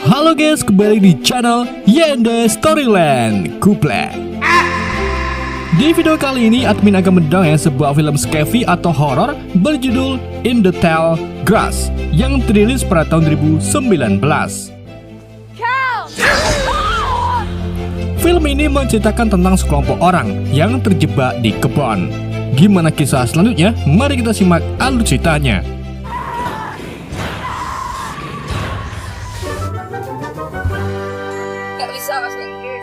Halo guys, kembali di channel Yende Storyland Kuplek. Di video kali ini, admin akan mendongeng sebuah film scary atau horor berjudul In the Tall Grass yang dirilis pada tahun 2019. Film ini menceritakan tentang sekelompok orang yang terjebak di kebun. Gimana kisah selanjutnya? Mari kita simak alur ceritanya. Gak bisa bahasa Inggris.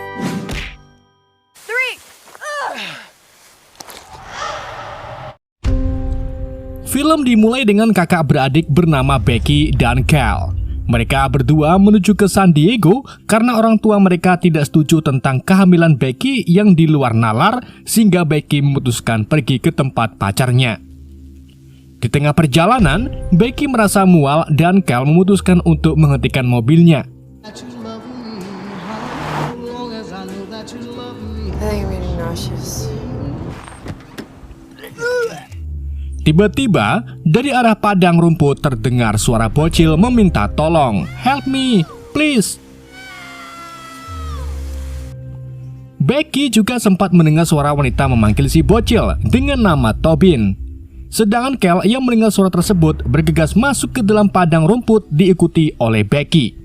3. Film dimulai dengan kakak beradik bernama Becky dan Cal. Mereka berdua menuju ke San Diego karena orang tua mereka tidak setuju tentang kehamilan Becky yang di luar nalar, sehingga Becky memutuskan pergi ke tempat pacarnya. Di tengah perjalanan, Becky merasa mual dan Cal memutuskan untuk menghentikan mobilnya. I think I'm getting nauseous. Tiba-tiba, dari arah padang rumput terdengar suara bocil meminta tolong. Help me, please. Becky juga sempat mendengar suara wanita memanggil si bocil dengan nama Tobin. Sedangkan Cal yang mendengar suara tersebut bergegas masuk ke dalam padang rumput diikuti oleh Becky.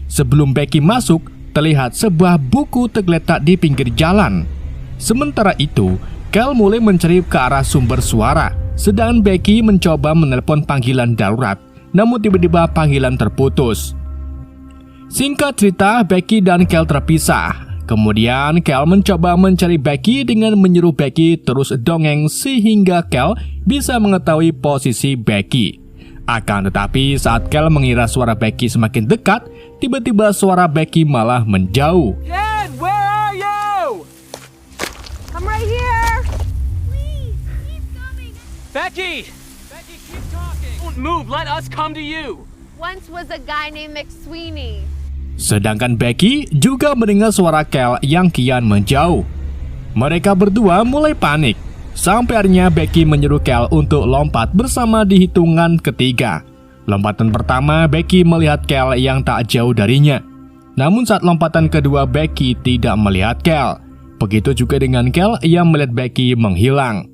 Sebelum Becky masuk, terlihat sebuah buku tergeletak di pinggir jalan. Sementara itu, Cal mulai mencari ke arah sumber suara. Sedangkan Becky mencoba menelepon panggilan darurat, namun tiba-tiba panggilan terputus. Singkat cerita, Becky dan Cal terpisah. Kemudian Cal mencoba mencari Becky dengan menyuruh Becky terus dongeng sehingga Cal bisa mengetahui posisi Becky. Akan tetapi saat Cal mengira suara Becky semakin dekat, tiba-tiba suara Becky malah menjauh. Dad, where are you? I'm right here. Becky! Becky, keep talking. Don't move, let us come to you. Once was a guy named McSweeney. Sedangkan Becky juga mendengar suara Cal yang kian menjauh. Mereka berdua mulai panik. Sampai akhirnya Becky menyuruh Cal untuk lompat bersama di hitungan ketiga. Lompatan pertama, Becky melihat Cal yang tak jauh darinya. Namun saat lompatan kedua, Becky tidak melihat Cal. Begitu juga dengan Cal yang melihat Becky menghilang.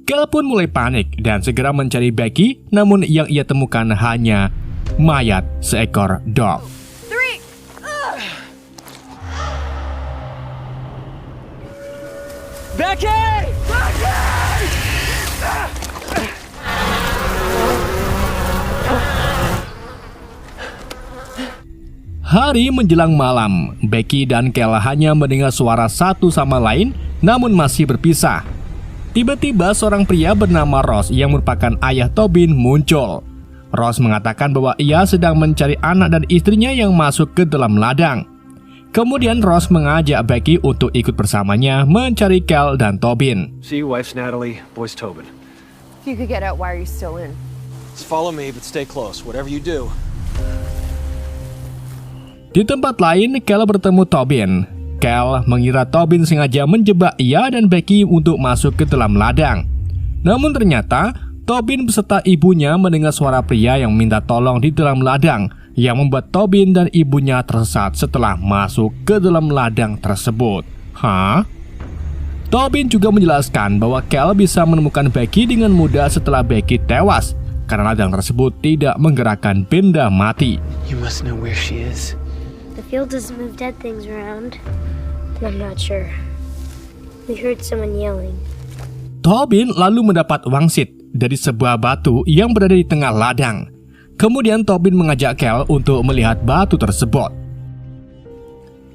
Cal pun mulai panik dan segera mencari Becky, namun yang ia temukan hanya mayat seekor dog. 3. Becky! Becky! Hari menjelang malam, Becky dan Cal hanya mendengar suara satu sama lain, namun masih berpisah. Tiba-tiba seorang pria bernama Ross yang merupakan ayah Tobin muncul. Ross mengatakan bahwa ia sedang mencari anak dan istrinya yang masuk ke dalam ladang. Kemudian Ross mengajak Becky untuk ikut bersamanya mencari Cal dan Tobin. See, wife's Natalie, boy's Tobin. If you could get out, why are you still in? Just follow me, but stay close. Whatever you do. Di tempat lain, Cal bertemu Tobin. Cal mengira Tobin sengaja menjebak ia dan Becky untuk masuk ke dalam ladang. Namun ternyata, Tobin beserta ibunya mendengar suara pria yang minta tolong di dalam ladang, yang membuat Tobin dan ibunya tersesat setelah masuk ke dalam ladang tersebut. Hah? Tobin juga menjelaskan bahwa Cal bisa menemukan Becky dengan mudah setelah Becky tewas, karena ladang tersebut tidak menggerakkan benda mati. You must know where she is. The field doesn't move dead things around, and I'm not sure. We heard someone yelling. Tobin lalu mendapat wangsit dari sebuah batu yang berada di tengah ladang. Kemudian Tobin mengajak Cal untuk melihat batu tersebut.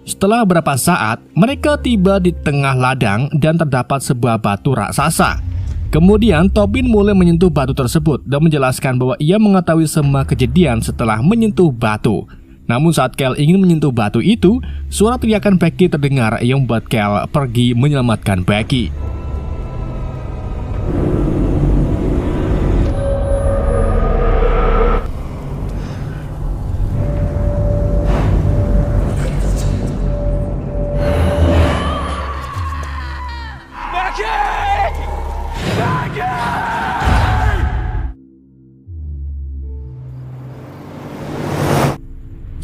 Setelah beberapa saat, mereka tiba di tengah ladang dan terdapat sebuah batu raksasa. Kemudian Tobin mulai menyentuh batu tersebut dan menjelaskan bahwa ia mengetahui semua kejadian setelah menyentuh batu. Namun saat Cal ingin menyentuh batu itu, suara teriakan Becky terdengar yang membuat Cal pergi menyelamatkan Becky.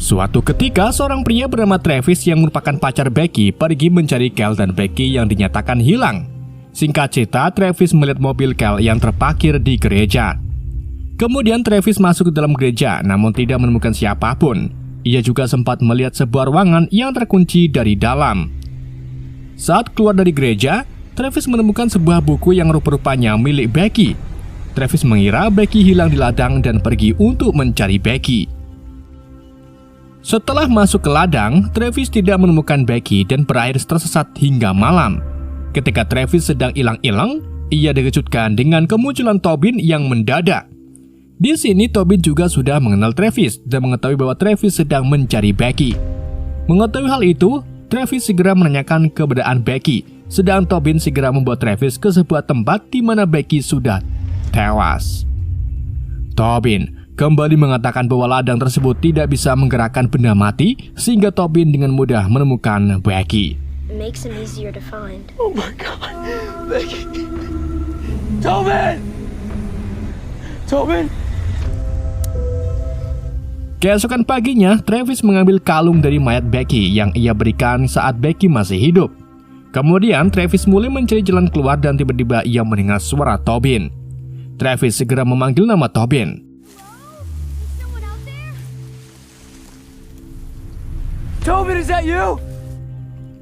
Suatu ketika, seorang pria bernama Travis yang merupakan pacar Becky pergi mencari Kel dan Becky yang dinyatakan hilang. Singkat cerita, Travis melihat mobil Kel yang terparkir di gereja. Kemudian Travis masuk ke dalam gereja namun tidak menemukan siapapun. Ia juga sempat melihat sebuah ruangan yang terkunci dari dalam. Saat keluar dari gereja, Travis menemukan sebuah buku yang rupa-rupanya milik Becky. Travis mengira Becky hilang di ladang dan pergi untuk mencari Becky. Setelah masuk ke ladang, Travis tidak menemukan Becky dan berakhir tersesat hingga malam. Ketika Travis sedang ilang-ilang, ia dikejutkan dengan kemunculan Tobin yang mendadak. Di sini Tobin juga sudah mengenal Travis dan mengetahui bahwa Travis sedang mencari Becky. Mengetahui hal itu, Travis segera menanyakan keberadaan Becky, sedang Tobin segera membawa Travis ke sebuah tempat di mana Becky sudah tewas. Tobin kembali mengatakan bahwa ladang tersebut tidak bisa menggerakkan benda mati, sehingga Tobin dengan mudah menemukan Becky. It makes them easier to find. Oh my God, Becky. Tobin! Tobin! Keesokan paginya, Travis mengambil kalung dari mayat Becky yang ia berikan saat Becky masih hidup. Kemudian Travis mulai mencari jalan keluar dan tiba-tiba ia mendengar suara Tobin. Travis segera memanggil nama Tobin. Tobin, is that you?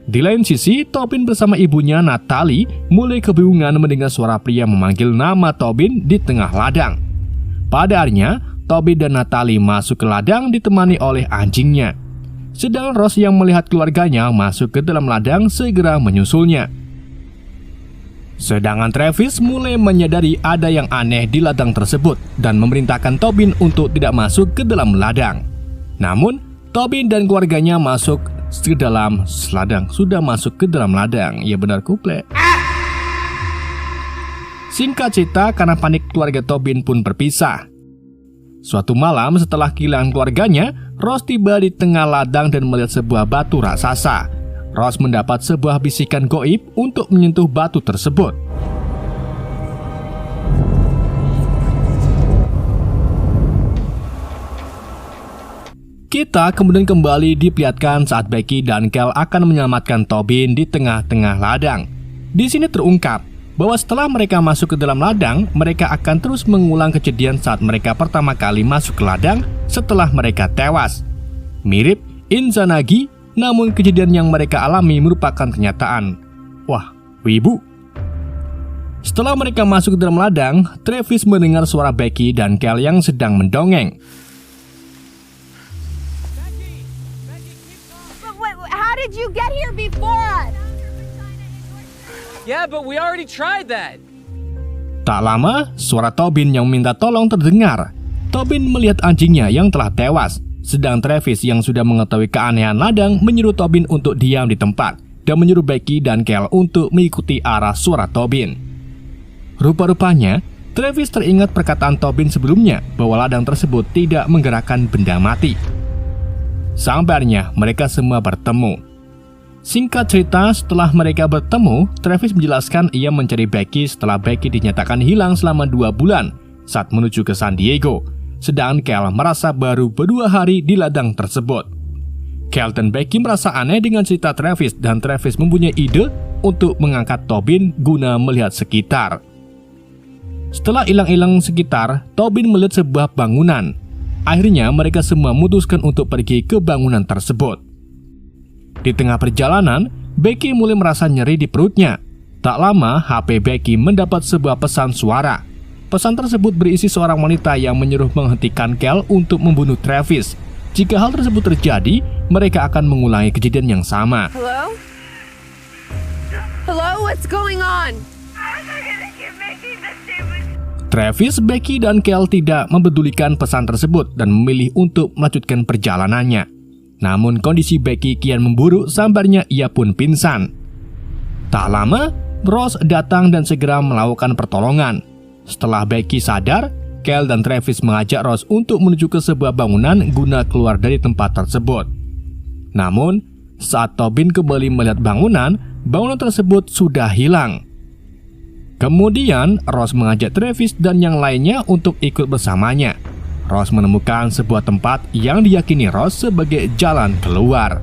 Di lain sisi, Tobin bersama ibunya Natalie mulai kebingungan mendengar suara pria memanggil nama Tobin di tengah ladang. Pada akhirnya, Tobin dan Natalie masuk ke ladang ditemani oleh anjingnya. Sedang Ross yang melihat keluarganya masuk ke dalam ladang segera menyusulnya. Sedangkan Travis mulai menyadari ada yang aneh di ladang tersebut dan memerintahkan Tobin untuk tidak masuk ke dalam ladang. Namun, Tobin dan keluarganya masuk ke dalam ladang. Sudah masuk ke dalam ladang. Ya benar kuple. Singkat cerita, karena panik keluarga Tobin pun berpisah. Suatu malam setelah kehilangan keluarganya, Ross tiba di tengah ladang dan melihat sebuah batu raksasa. Ross mendapat sebuah bisikan goib untuk menyentuh batu tersebut. Kita kemudian kembali diperlihatkan saat Becky dan Kel akan menyelamatkan Tobin di tengah-tengah ladang. Di sini terungkap bahwa setelah mereka masuk ke dalam ladang, mereka akan terus mengulang kejadian saat mereka pertama kali masuk ke ladang setelah mereka tewas. Mirip Izanagi, namun kejadian yang mereka alami merupakan kenyataan. Wah, wibu. Setelah mereka masuk ke dalam ladang, Travis mendengar suara Becky dan Kel yang sedang mendongeng. How did you get here before us? Yeah, but we already tried that. Tak lama, suara Tobin yang meminta tolong terdengar. Tobin melihat anjingnya yang telah tewas, sedang Travis yang sudah mengetahui keanehan ladang menyuruh Tobin untuk diam di tempat dan menyuruh Becky dan Kel untuk mengikuti arah suara Tobin. Rupa-rupanya, Travis teringat perkataan Tobin sebelumnya bahwa ladang tersebut tidak menggerakkan benda mati. Sampai akhirnya mereka semua bertemu. Singkat cerita, setelah mereka bertemu, Travis menjelaskan ia mencari Becky setelah Becky dinyatakan hilang selama 2 bulan saat menuju ke San Diego. Sedangkan Kel merasa baru 2 hari di ladang tersebut. Kel dan Becky merasa aneh dengan cerita Travis dan Travis mempunyai ide untuk mengangkat Tobin guna melihat sekitar. Setelah hilang-hilang sekitar, Tobin melihat sebuah bangunan. Akhirnya mereka semua memutuskan untuk pergi ke bangunan tersebut. Di tengah perjalanan, Becky mulai merasa nyeri di perutnya. Tak lama, HP Becky mendapat sebuah pesan suara. Pesan tersebut berisi seorang wanita yang menyuruh menghentikan Kel untuk membunuh Travis. Jika hal tersebut terjadi, mereka akan mengulangi kejadian yang sama. Hello? Hello, what's going on? Travis, Becky, dan Kel tidak mempedulikan pesan tersebut dan memilih untuk melanjutkan perjalanannya. Namun kondisi Becky kian memburuk sampai ia pun pingsan. Tak lama, Ross datang dan segera melakukan pertolongan. Setelah Becky sadar, Kel dan Travis mengajak Ross untuk menuju ke sebuah bangunan guna keluar dari tempat tersebut. Namun, saat Tobin kembali melihat bangunan tersebut sudah hilang. Kemudian, Ross mengajak Travis dan yang lainnya untuk ikut bersamanya. Ross menemukan sebuah tempat yang diyakini Ross sebagai jalan keluar.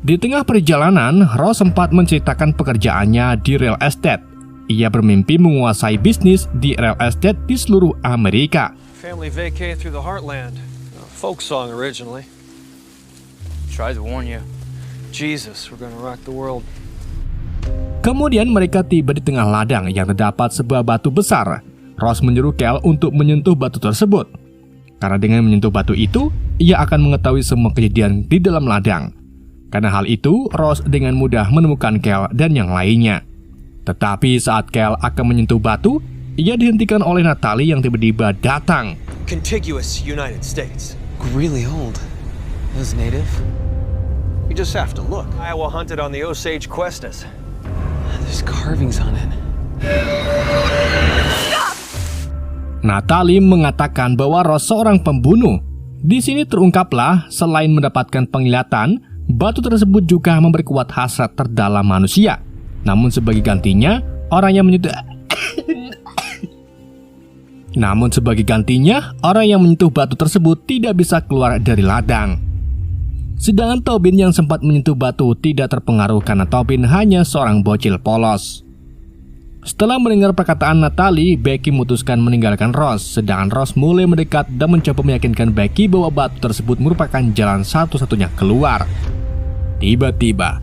Di tengah perjalanan, Ross sempat menceritakan pekerjaannya di real estate. Ia bermimpi menguasai bisnis di real estate di seluruh Amerika. Family vacay through the heartland. A folk song originally. Tried to warn you. Jesus, we're gonna rock the world. Kemudian mereka tiba di tengah ladang yang terdapat sebuah batu besar. Ross menyuruh Kel untuk menyentuh batu tersebut. Karena dengan menyentuh batu itu, ia akan mengetahui semua kejadian di dalam ladang. Karena hal itu, Ross dengan mudah menemukan Kel dan yang lainnya. Tetapi saat Kel akan menyentuh batu, ia dihentikan oleh Natalie yang tiba-tiba datang. Contiguous United States. Really old. Those native? You just have to look. Iowa hunted on the Osage Cuestas. There's carvings on it. Natalie mengatakan bahwa Ross seorang pembunuh. Di sini terungkaplah, selain mendapatkan penglihatan, batu tersebut juga memperkuat hasrat terdalam manusia. Namun sebagai gantinya, orang yang menyentuh batu tersebut tidak bisa keluar dari ladang. Sedangkan Tobin yang sempat menyentuh batu tidak terpengaruh karena Tobin hanya seorang bocil polos. Setelah mendengar perkataan Natalie, Becky memutuskan meninggalkan Ross, sedangkan Ross mulai mendekat dan mencoba meyakinkan Becky bahwa batu tersebut merupakan jalan satu-satunya keluar. Tiba-tiba,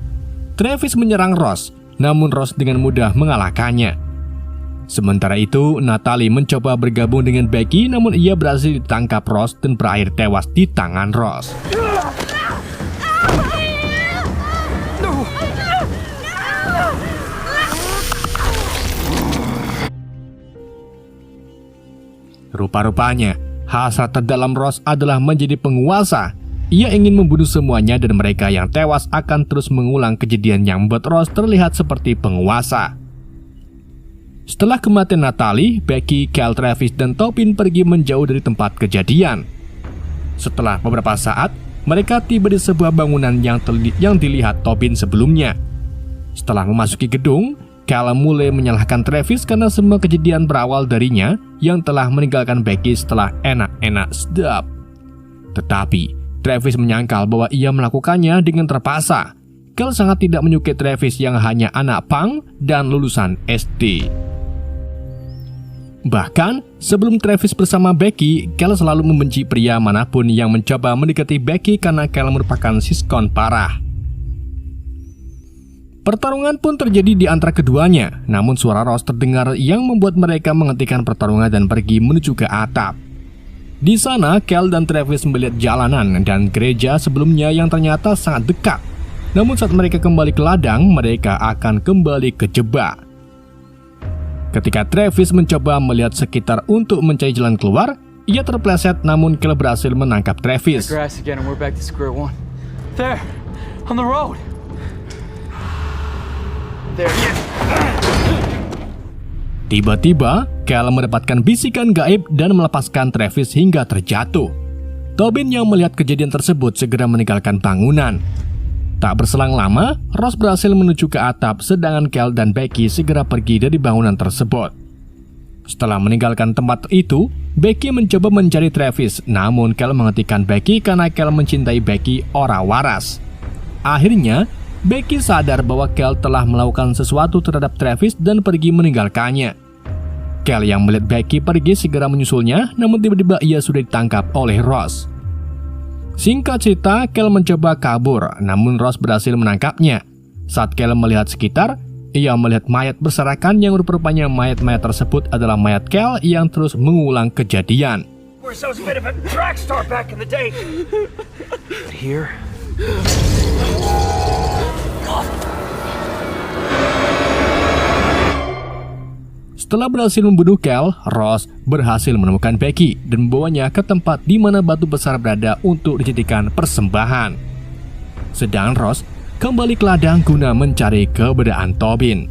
Travis menyerang Ross, namun Ross dengan mudah mengalahkannya. Sementara itu, Natalie mencoba bergabung dengan Becky, namun ia berhasil ditangkap Ross dan berakhir tewas di tangan Ross. Rupa-rupanya, hasrat terdalam Ross adalah menjadi penguasa. Ia ingin membunuh semuanya dan mereka yang tewas akan terus mengulang kejadian yang membuat Ross terlihat seperti penguasa. Setelah kematian Natalie, Becky, Kel, Travis, dan Tobin pergi menjauh dari tempat kejadian. Setelah beberapa saat, mereka tiba di sebuah bangunan yang dilihat Tobin sebelumnya. Setelah memasuki gedung, Kel mulai menyalahkan Travis karena semua kejadian berawal darinya yang telah meninggalkan Becky setelah enak-enak sedap. Tetapi, Travis menyangkal bahwa ia melakukannya dengan terpaksa. Kel sangat tidak menyukai Travis yang hanya anak punk dan lulusan SD. Bahkan, sebelum Travis bersama Becky, Kel selalu membenci pria manapun yang mencoba mendekati Becky karena Kel merupakan siskon parah. Pertarungan pun terjadi di antara keduanya, namun suara Ross terdengar yang membuat mereka menghentikan pertarungan dan pergi menuju ke atap. Di sana, Kel dan Travis melihat jalanan dan gereja sebelumnya yang ternyata sangat dekat. Namun saat mereka kembali ke ladang, mereka akan kembali kejebak. Ketika Travis mencoba melihat sekitar untuk mencari jalan keluar, ia terpleset namun Kel berhasil menangkap Travis. Grass again and we're back to square one. There, on the road. There. Tiba-tiba, Kel mendapatkan bisikan gaib dan melepaskan Travis hingga terjatuh. Tobin yang melihat kejadian tersebut segera meninggalkan bangunan. Tak berselang lama, Ross berhasil menuju ke atap, sedangkan Kel dan Becky segera pergi dari bangunan tersebut. Setelah meninggalkan tempat itu, Becky mencoba mencari Travis, namun Kel menghentikan Becky karena Kel mencintai Becky ora waras. Akhirnya, Becky sadar bahwa Kel telah melakukan sesuatu terhadap Travis dan pergi meninggalkannya. Kel yang melihat Becky pergi segera menyusulnya, namun tiba-tiba ia sudah ditangkap oleh Ross. Singkat cerita, Kel mencoba kabur, namun Ross berhasil menangkapnya. Saat Kel melihat sekitar, ia melihat mayat berserakan yang rupa-rupanya mayat-mayat tersebut adalah mayat Kel yang terus mengulang kejadian. Here? Setelah berhasil membunuh Kel, Ross berhasil menemukan Becky dan membawanya ke tempat di mana batu besar berada untuk dijadikan persembahan. Sedangkan Ross kembali ke ladang guna mencari keberadaan Tobin.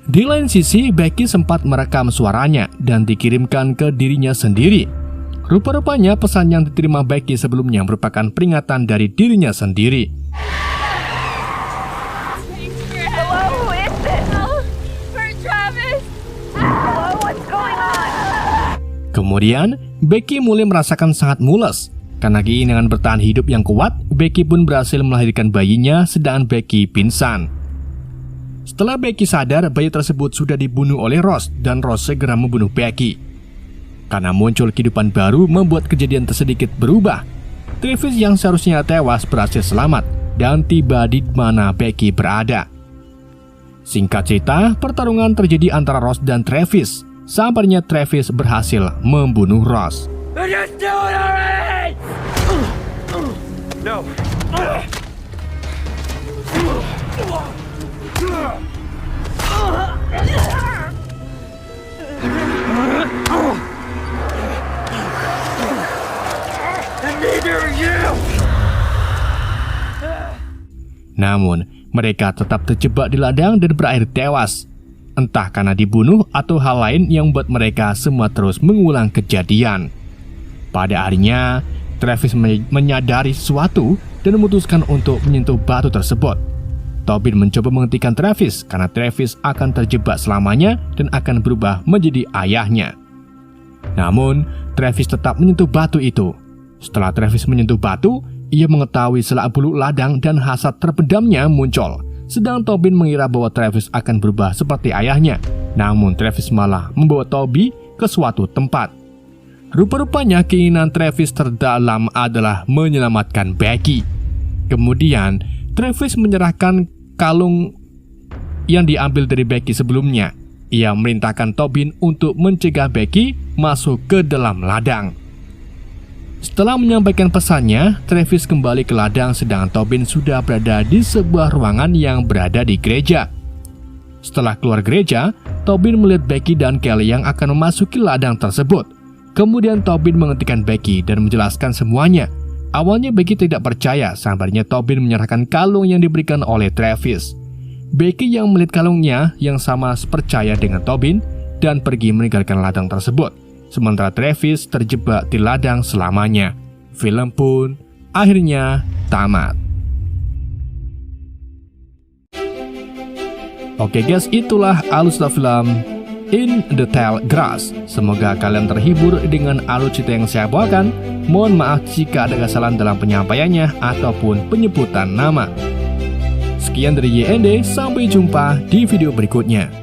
Di lain sisi, Becky sempat merekam suaranya dan dikirimkan ke dirinya sendiri. Rupa-rupanya pesan yang diterima Becky sebelumnya merupakan peringatan dari dirinya sendiri. Hello, who is this? For Travis. Hello, what's going on? Kemudian, Becky mulai merasakan sangat mules. Karena keinginan bertahan hidup yang kuat, Becky pun berhasil melahirkan bayinya sedangkan Becky pingsan. Setelah Becky sadar, bayi tersebut sudah dibunuh oleh Ross dan Ross segera membunuh Becky. Karena muncul kehidupan baru membuat kejadian tersedikit berubah. Travis yang seharusnya tewas berhasil selamat dan tiba di mana Becky berada. Singkat cerita, pertarungan terjadi antara Ross dan Travis. Sabarnya Travis berhasil membunuh Ross. No. Namun, mereka tetap terjebak di ladang dan berakhir tewas. Entah karena dibunuh atau hal lain yang membuat mereka semua terus mengulang kejadian. Pada akhirnya, Travis menyadari sesuatu dan memutuskan untuk menyentuh batu tersebut. Tobin mencoba menghentikan Travis karena Travis akan terjebak selamanya dan akan berubah menjadi ayahnya. Namun, Travis tetap menyentuh batu itu. Setelah Travis menyentuh batu, ia mengetahui selak-beluk ladang dan hasad terpendamnya muncul. Sedang Tobin mengira bahwa Travis akan berubah seperti ayahnya. Namun Travis malah membawa Toby ke suatu tempat. Rupa-rupanya keinginan Travis terdalam adalah menyelamatkan Becky. Kemudian Travis menyerahkan kalung yang diambil dari Becky sebelumnya. Ia memerintahkan Tobin untuk mencegah Becky masuk ke dalam ladang. Setelah menyampaikan pesannya, Travis kembali ke ladang sedangkan Tobin sudah berada di sebuah ruangan yang berada di gereja. Setelah keluar gereja, Tobin melihat Becky dan Kelly yang akan memasuki ladang tersebut. Kemudian Tobin menghentikan Becky dan menjelaskan semuanya. Awalnya Becky tidak percaya, sabarnya Tobin menyerahkan kalung yang diberikan oleh Travis. Becky yang melihat kalungnya yang sama percaya dengan Tobin dan pergi meninggalkan ladang tersebut. Sementara Travis terjebak di ladang selamanya. Film pun akhirnya tamat. Oke guys, itulah alur cerita film In the Tall Grass. Semoga kalian terhibur dengan alur cerita yang saya bawakan. Mohon maaf jika ada kesalahan dalam penyampaiannya ataupun penyebutan nama. Sekian dari YND, sampai jumpa di video berikutnya.